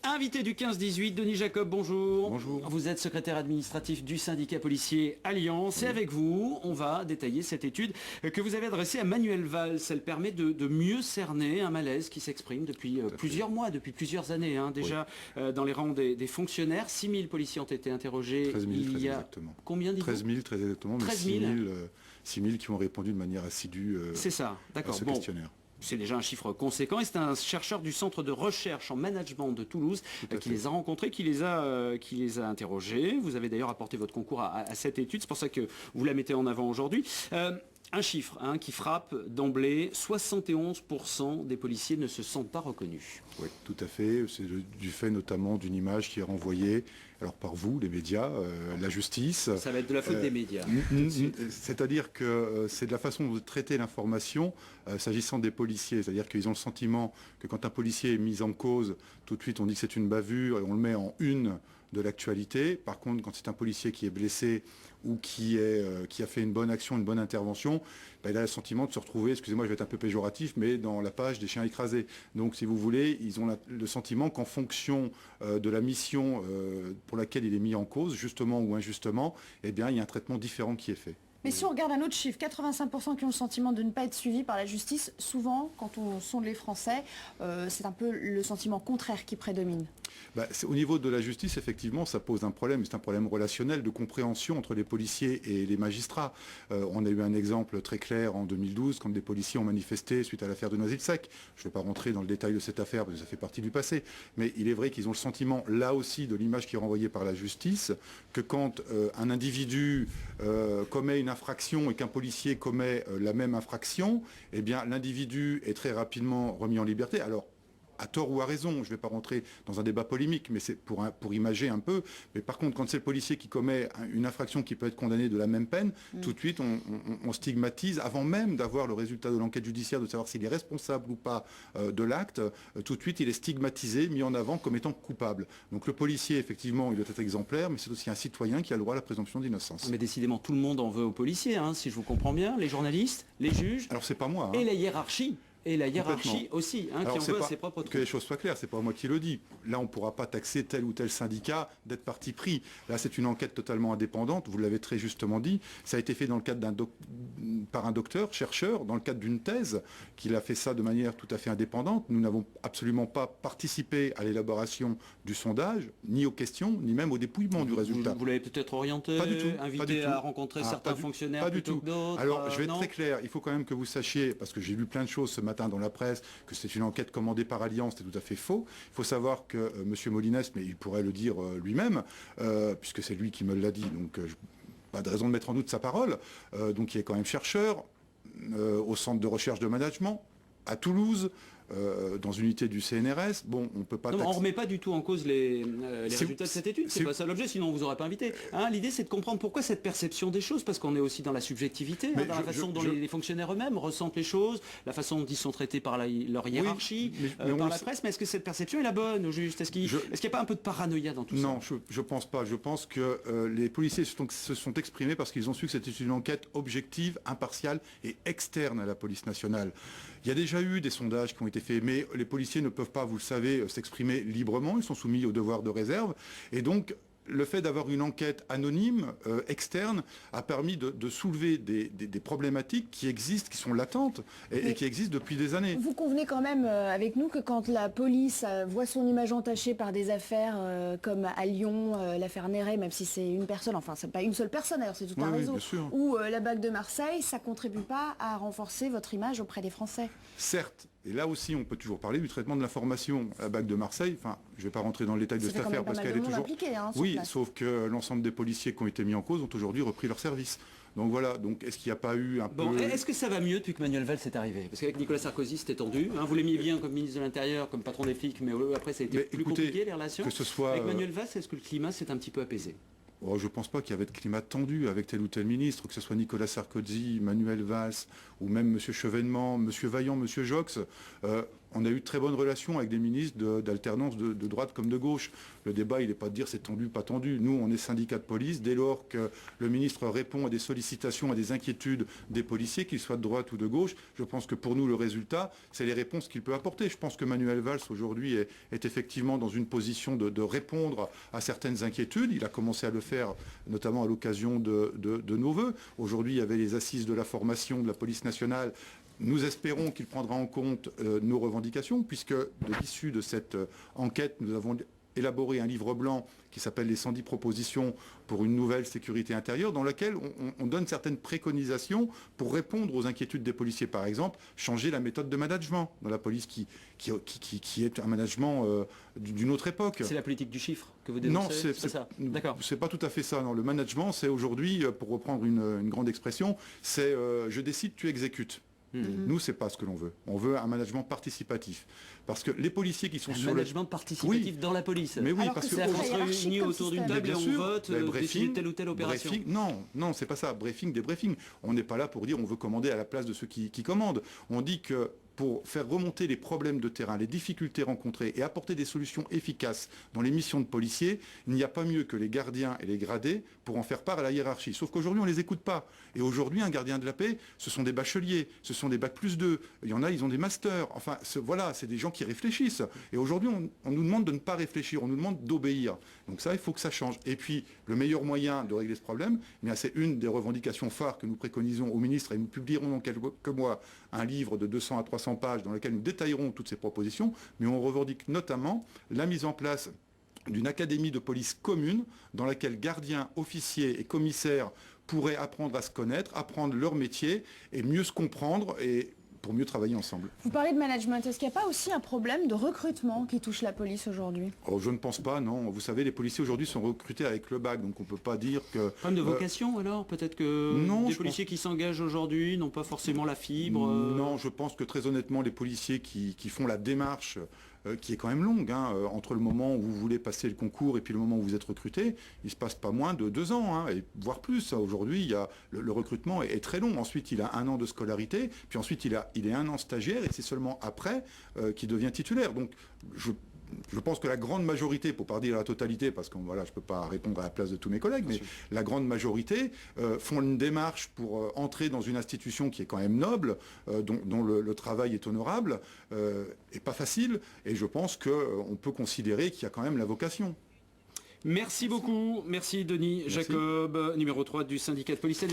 Invité du 15-18, Denis Jacob, bonjour. Bonjour. Vous êtes secrétaire administratif du syndicat policier Alliance. Et avec vous, on va détailler cette étude que vous avez adressée à Manuel Valls. Elle permet de mieux cerner un malaise qui s'exprime depuis plusieurs mois, depuis plusieurs années. Déjà dans les rangs des fonctionnaires, 6 000 policiers ont été interrogés. 13 000, il y a exactement. Combien dites-vous? 13 000, très exactement, mais 6 000 qui ont répondu de manière assidue C'est ça, d'accord. à ce questionnaire. C'est déjà un chiffre conséquent et c'est un chercheur du Centre de recherche en management de Toulouse qui les a rencontrés, qui les a interrogés. Vous avez d'ailleurs apporté votre concours à cette étude, c'est pour ça que vous la mettez en avant aujourd'hui. Un chiffre qui frappe d'emblée, 71% des policiers ne se sentent pas reconnus. Oui, tout à fait. C'est du fait notamment d'une image qui est renvoyée alors par vous, les médias, la justice. Ça va être de la faute des médias. C'est-à-dire que c'est de la façon de traiter l'information s'agissant des policiers. C'est-à-dire qu'ils ont le sentiment que quand un policier est mis en cause, tout de suite on dit que c'est une bavure et on le met en une de l'actualité. Par contre, quand c'est un policier qui est blessé ou qui a fait une bonne action, une bonne intervention, il a le sentiment de se retrouver, excusez-moi, je vais être un peu péjoratif, mais dans la page des chiens écrasés. Donc, si vous voulez, ils ont le sentiment qu'en fonction de la mission pour laquelle il est mis en cause, justement ou injustement, il y a un traitement différent qui est fait. Mais si on regarde un autre chiffre, 85% qui ont le sentiment de ne pas être suivis par la justice, souvent, quand on sonde les Français, c'est un peu le sentiment contraire qui prédomine. Au niveau de la justice, effectivement, ça pose un problème. C'est un problème relationnel de compréhension entre les policiers et les magistrats. On a eu un exemple très clair en 2012, quand des policiers ont manifesté suite à l'affaire de Noisy-le-Sec. Je ne vais pas rentrer dans le détail de cette affaire, parce que ça fait partie du passé. Mais il est vrai qu'ils ont le sentiment, là aussi, de l'image qui est renvoyée par la justice, que quand un individu commet une infraction et qu'un policier commet la même infraction, l'individu est très rapidement remis en liberté. Alors, à tort ou à raison, je ne vais pas rentrer dans un débat polémique, mais c'est pour imager un peu. Mais par contre, quand c'est le policier qui commet une infraction qui peut être condamnée de la même peine, tout de suite, on stigmatise, avant même d'avoir le résultat de l'enquête judiciaire, de savoir s'il est responsable ou pas de l'acte, tout de suite, il est stigmatisé, mis en avant comme étant coupable. Donc le policier, effectivement, il doit être exemplaire, mais c'est aussi un citoyen qui a le droit à la présomption d'innocence. Mais décidément, tout le monde en veut aux policiers, si je vous comprends bien, les journalistes, les juges, alors c'est pas moi, et la hiérarchie. Et la hiérarchie aussi, qui en veut à ses propres trous. Que les choses soient claires, c'est pas moi qui le dis. Là, on ne pourra pas taxer tel ou tel syndicat d'être parti pris. Là, c'est une enquête totalement indépendante, vous l'avez très justement dit. Ça a été fait dans le cadre par un docteur, chercheur, dans le cadre d'une thèse, qu'il a fait ça de manière tout à fait indépendante. Nous n'avons absolument pas participé à l'élaboration du sondage, ni aux questions, ni même au dépouillement du résultat. Vous l'avez peut-être orienté, pas du tout, invité à rencontrer certains fonctionnaires plutôt que d'autres. Alors, je vais être très clair, il faut quand même que vous sachiez, parce que j'ai lu plein de choses ce matin dans la presse, que c'est une enquête commandée par Alliance, c'est tout à fait faux. Il faut savoir que M. Molines, mais il pourrait le dire lui-même, puisque c'est lui qui me l'a dit, donc pas de raison de mettre en doute sa parole, donc il est quand même chercheur au centre de recherche de management, à Toulouse, dans une unité du CNRS. Bon, on peut pas... Non, on ne remet pas du tout en cause les résultats de cette étude, c'est pas ça l'objet, sinon on vous aurait pas invité. L'idée, c'est de comprendre pourquoi cette perception des choses, parce qu'on est aussi dans la subjectivité, dans la façon dont les fonctionnaires eux-mêmes ressentent les choses, la façon dont ils sont traités par leur hiérarchie, par la presse, mais est-ce que cette perception est la bonne, au juste? Est-ce qu'il n'y a pas un peu de paranoïa dans tout ça? Non, je pense pas. Je pense que les policiers se sont exprimés parce qu'ils ont su que c'était une enquête objective, impartiale et externe à la police nationale. Il y a déjà eu des sondages qui ont été faits, mais les policiers ne peuvent pas, vous le savez, s'exprimer librement, ils sont soumis au devoir de réserve, et donc le fait d'avoir une enquête anonyme, externe, a permis de soulever des problématiques qui existent, qui sont latentes, et qui existent depuis des années. Vous convenez quand même avec nous que quand la police voit son image entachée par des affaires comme à Lyon, l'affaire Néret, même si c'est une personne, enfin c'est pas une seule personne, d'ailleurs c'est tout un réseau, ou la BAC de Marseille, ça contribue pas à renforcer votre image auprès des Français? Certes. Et là aussi, on peut toujours parler du traitement de l'information. La BAC de Marseille, enfin, je ne vais pas rentrer dans le détail de cette affaire parce qu'elle est toujours... Oui, sauf que l'ensemble des policiers qui ont été mis en cause ont aujourd'hui repris leur service. Donc voilà, donc est-ce qu'il n'y a pas eu un peu... Est-ce que ça va mieux depuis que Manuel Valls est arrivé? Parce qu'avec Nicolas Sarkozy, c'était tendu. Vous l'aimiez bien comme ministre de l'Intérieur, comme patron des flics, mais après, ça a été plus compliqué, les relations. Avec Manuel Valls, est-ce que le climat s'est un petit peu apaisé? Oh, je ne pense pas qu'il y avait de climat tendu avec tel ou tel ministre, que ce soit Nicolas Sarkozy, Manuel Valls, ou même M. Chevènement, M. Vaillant, M. Jox. on a eu de très bonnes relations avec des ministres d'alternance de droite comme de gauche. Le débat, il n'est pas de dire c'est tendu, pas tendu. Nous, on est syndicat de police. Dès lors que le ministre répond à des sollicitations, à des inquiétudes des policiers, qu'ils soient de droite ou de gauche, je pense que pour nous, le résultat, c'est les réponses qu'il peut apporter. Je pense que Manuel Valls, aujourd'hui, est effectivement dans une position de répondre à certaines inquiétudes. Il a commencé à le faire, notamment à l'occasion de nos vœux. Aujourd'hui, il y avait les assises de la formation de la police nationale. Nous espérons qu'il prendra en compte nos revendications, puisque de l'issue de cette enquête, nous avons élaboré un livre blanc qui s'appelle les 110 propositions pour une nouvelle sécurité intérieure, dans laquelle on donne certaines préconisations pour répondre aux inquiétudes des policiers. Par exemple, changer la méthode de management dans la police qui est un management d'une autre époque. C'est la politique du chiffre que vous dénoncez? Non, c'est ça. D'accord. C'est pas tout à fait ça. Non. Le management, c'est aujourd'hui, pour reprendre une grande expression, c'est je décide, tu exécutes. Nous, c'est pas ce que l'on veut. On veut un management participatif. Parce que les policiers qui sont sur le... management participatif dans la police. Mais oui, parce que on se réunit autour d'une table et on vote, décider telle ou telle opération. Briefing, non, c'est pas ça. Briefing, débriefing. On n'est pas là pour dire on veut commander à la place de ceux qui commandent. On dit que pour faire remonter les problèmes de terrain, les difficultés rencontrées et apporter des solutions efficaces dans les missions de policiers, il n'y a pas mieux que les gardiens et les gradés pour en faire part à la hiérarchie. Sauf qu'aujourd'hui, on ne les écoute pas. Et aujourd'hui, un gardien de la paix, ce sont des bacheliers, ce sont des bac+2. Il y en a, ils ont des masters. Enfin, voilà, c'est des gens qui réfléchissent. Et aujourd'hui, on nous demande de ne pas réfléchir, on nous demande d'obéir. Donc ça, il faut que ça change. Et puis, le meilleur moyen de régler ce problème, c'est une des revendications phares que nous préconisons au ministre, et nous publierons dans quelques mois un livre de 200 à 300 pages dans lequel nous détaillerons toutes ces propositions, mais on revendique notamment la mise en place d'une académie de police commune dans laquelle gardiens, officiers et commissaires pourraient apprendre à se connaître, apprendre leur métier et mieux se comprendre et pour mieux travailler ensemble. Vous parlez de management, est-ce qu'il n'y a pas aussi un problème de recrutement qui touche la police aujourd'hui? Je ne pense pas, non. Vous savez, les policiers aujourd'hui sont recrutés avec le bac, donc on ne peut pas dire que... Problème de vocation alors? Peut-être que des policiers qui s'engagent aujourd'hui n'ont pas forcément la fibre Non, je pense que très honnêtement, les policiers qui font la démarche, qui est quand même longue, entre le moment où vous voulez passer le concours et puis le moment où vous êtes recruté, il ne se passe pas moins de 2 ans, et voire plus. Aujourd'hui, le recrutement est très long. Ensuite, il a 1 an de scolarité, puis ensuite il est 1 an stagiaire, et c'est seulement après qu'il devient titulaire. Donc, je pense que la grande majorité, pour ne pas dire la totalité, parce que voilà, je ne peux pas répondre à la place de tous mes collègues, mais la grande majorité font une démarche pour entrer dans une institution qui est quand même noble, dont le travail est honorable, et pas facile, et je pense qu'on peut considérer qu'il y a quand même la vocation. Merci beaucoup, merci Denis Jacob, numéro 3 du syndicat de police.